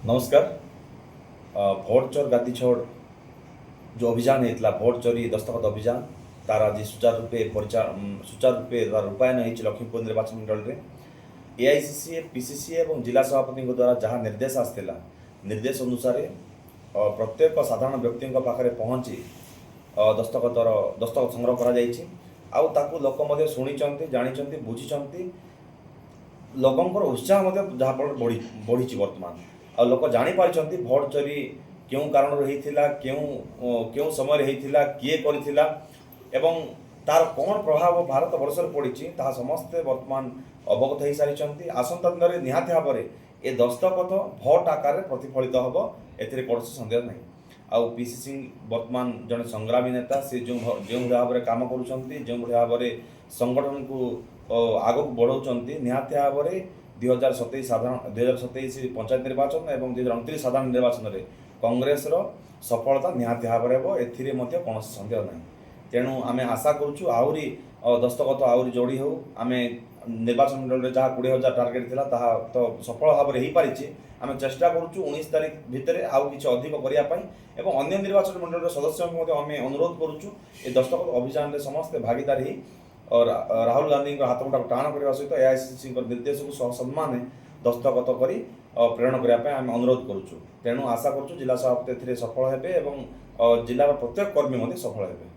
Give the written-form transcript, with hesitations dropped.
नमस्कार। भोट चोर गादी छोड़ जो अभियान होता भोट चोरी दस्तखत अभियान तार आज सुचारू रूपे रूपायन हो लक्ष्मीपुर निर्वाचन मंडल में एआईसीसी पीसीसी और जिला सभापति द्वारा जहाँ निर्देश आसाला निर्देश अनुसार प्रत्येक साधारण व्यक्ति पाखे पहुँची दस्तखत संग्रह कर लोक शुणी जानी बुझी लोकंर उत्साह जहाँफल बढ़ी बर्तमान आ लोक जापारी भोट चोरी क्यों कारण होता क्यों समय होता किए करथिला एवं तार कौन प्रभाव भारत वर्ष पड़ी समस्ते बर्तमान अवगत हो सारी आसंता दिन में निहाती भाव में ए दस्तखत भोट आकार प्रतिफलित हम ए कौन सन्देह ना आउ पीसीसी बर्तमान जड़े संग्रामी नेता से जो भाव में कम कर भाव में संगठन को आग को बढ़ाऊँ निहाती भाव में 2027 साधारण 2027 पंचायत निर्वाचन और 2029 साधारण निर्वाचन में कांग्रेस सफलता निहाती भाव में एथिरे कौन सन्देह ना तेणु आम आशा करुँ आहरी दस्तखत आहरी जोड़ी हो आम निर्वाचन मंडल में जहाँ 20,000 टार्गेट थिला ताहा तो सफल भाव में हो पारी आम चेष्टा करुँ 19 तारीख भितर आउ कि अधिक करने अन्य निर्वाचन मंडल सदस्य आम अनुरोध करुँ ये दस्तखत अभियान में समस्ते भागीदार ही और राहुल गांधी हाथ मुठा टाण करने सहित एआईसीसी निर्देश को सम्मान दस्तखत कर प्रेरण करने आम अनुरोध करुँ तेणु आशा करुँ जिला सभापति सफल हे जिलार प्रत्येक कर्मी सफल हे।